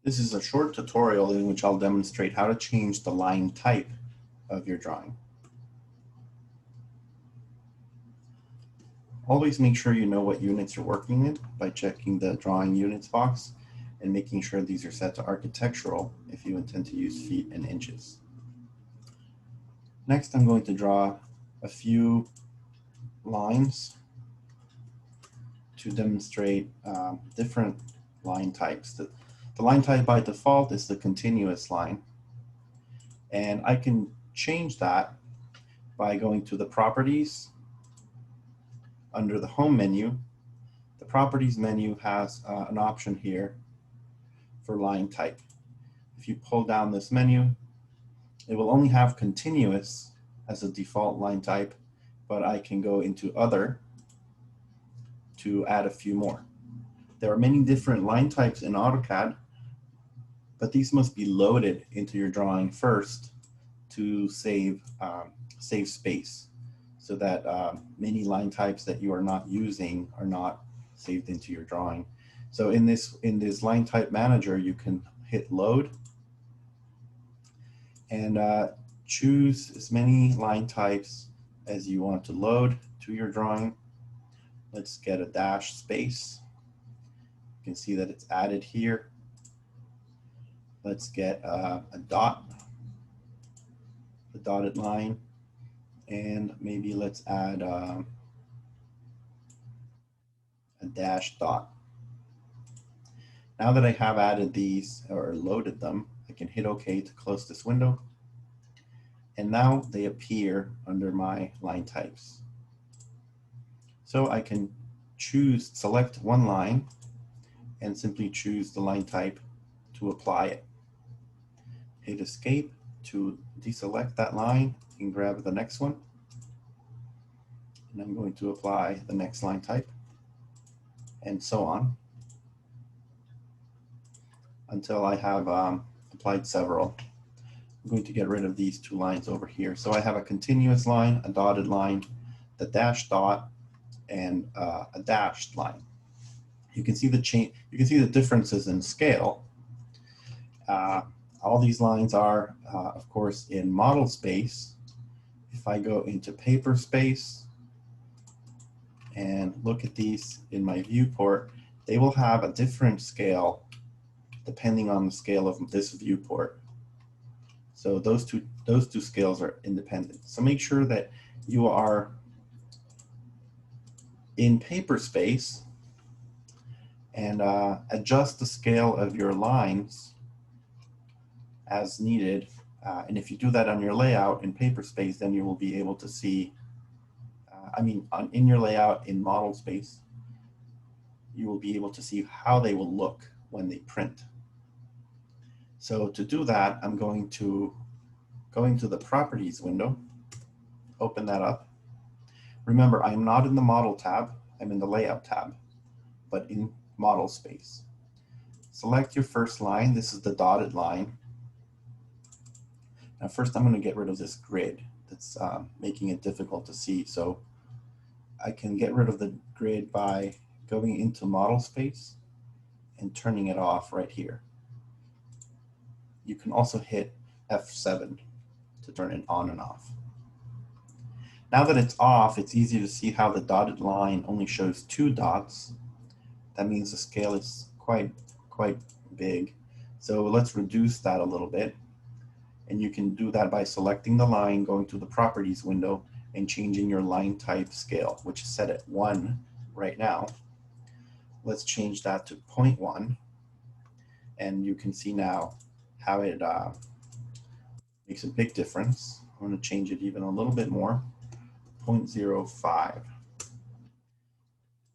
This is a short tutorial in which I'll demonstrate how to change the line type of your drawing. Always make sure you know what units you're working in by checking the drawing units box and making sure these are set to architectural if you intend to use feet and inches. Next, I'm going to draw a few lines to demonstrate different line types. The line type by default is the continuous line, and I can change that by going to the properties. Under the home menu, the properties menu has an option here for line type. If you pull down this menu, it will only have continuous as a default line type, but I can go into other to add a few more. There are many different line types in Autocad, but these must be loaded into your drawing first to save space, so that many line types that you are not using are not saved into your drawing. So in this line type manager, you can hit load and choose as many line types as you want to load to your drawing. Let's get a dash space. You can see that it's added here. Let's get a dot, the dotted line, and maybe let's add a dash dot. Now that I have added these or loaded them, I can hit OK to close this window. And now they appear under my line types. So I can select one line and simply choose the line type to apply it. Hit escape to deselect that line and grab the next one. And I'm going to apply the next line type, and so on, until I have applied several. I'm going to get rid of these two lines over here. So I have a continuous line, a dotted line, the dash dot, and a dashed line. You can see the change. You can see the differences in scale. All these lines are, of course, in model space. If I go into paper space and look at these in my viewport, they will have a different scale depending on the scale of this viewport. So those two scales are independent. So make sure that you are in paper space and adjust the scale of your lines as needed. And if you do that on your layout in paper space, then you will be able to see, in your layout in model space, you will be able to see how they will look when they print. So to do that, I'm going to go into the properties window, open that up. Remember, I'm not in the model tab, I'm in the layout tab, but in model space. Select your first line. This is the dotted line. Now first I'm going to get rid of this grid that's making it difficult to see. So I can get rid of the grid by going into model space and turning it off right here. You can also hit F7 to turn it on and off. Now that it's off, it's easy to see how the dotted line only shows 2 dots. That means the scale is quite big. So let's reduce that a little bit. And you can do that by selecting the line, going to the properties window, and changing your line type scale, which is set at 1 right now. Let's change that to 0.1. And you can see now how it makes a big difference. I'm going to change it even a little bit more, 0.05.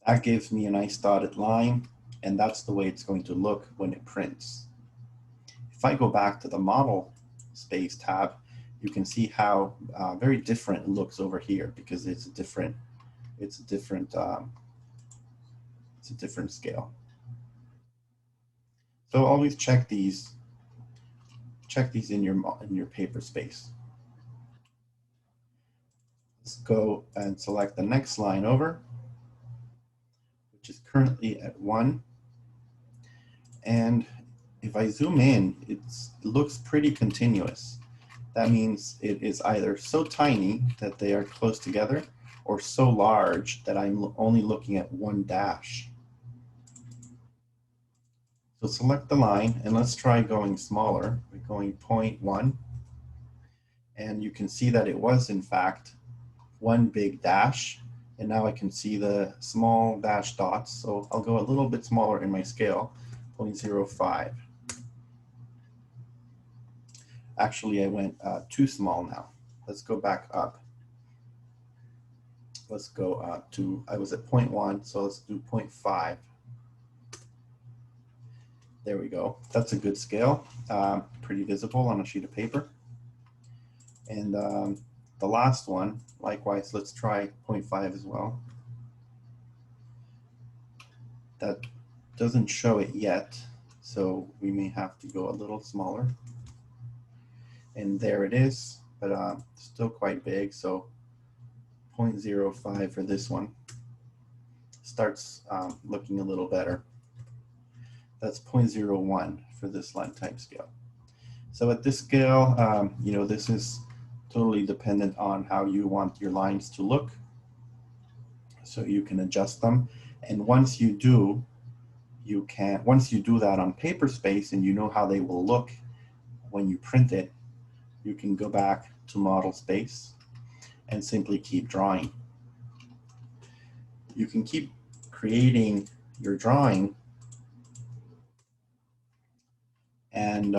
That gives me a nice dotted line, and that's the way it's going to look when it prints. If I go back to the model space tab, you can see how very different it looks over here, because it's a different scale. So always check these in your paper space. Let's go and select the next line over, which is currently at 1. And if I zoom in, it looks pretty continuous. That means it is either so tiny that they are close together or so large that I'm only looking at one dash. So select the line and let's try going smaller by going 0.1. And you can see that it was in fact one big dash. And now I can see the small dash dots. So I'll go a little bit smaller in my scale, 0.05. Actually, I went too small now. Let's go back up. Let's go to, I was at 0.1, so let's do 0.5. There we go. That's a good scale. Pretty visible on a sheet of paper. And the last one, likewise, let's try 0.5 as well. That doesn't show it yet, so we may have to go a little smaller. And there it is, but still quite big, so 0.05 for this one. Starts looking a little better. That's 0.01 for this Linetype scale. So at this scale, you know, this is totally dependent on how you want your lines to look. So you can adjust them. And once you do, once you do that on paper space and you know how they will look when you print it, you can go back to model space and simply keep drawing. You can keep creating your drawing, and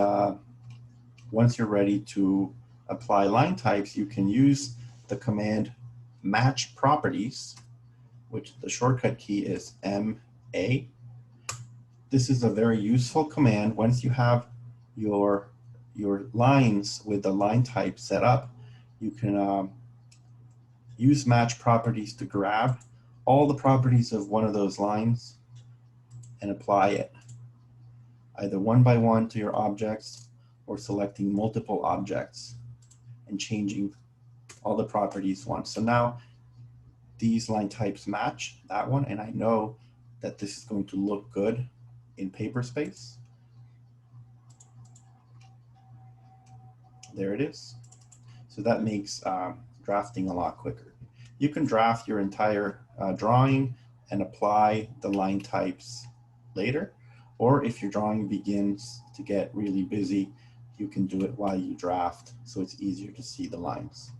once you're ready to apply line types, you can use the command match properties, which the shortcut key is MA. This is a very useful command. Once you have your lines with the line type set up, you can use match properties to grab all the properties of one of those lines and apply it either one by one to your objects or selecting multiple objects and changing all the properties once. So now these line types match that one, and I know that this is going to look good in paper space. There it is. So that makes drafting a lot quicker. You can draft your entire drawing and apply the line types later, or if your drawing begins to get really busy, you can do it while you draft, so it's easier to see the lines.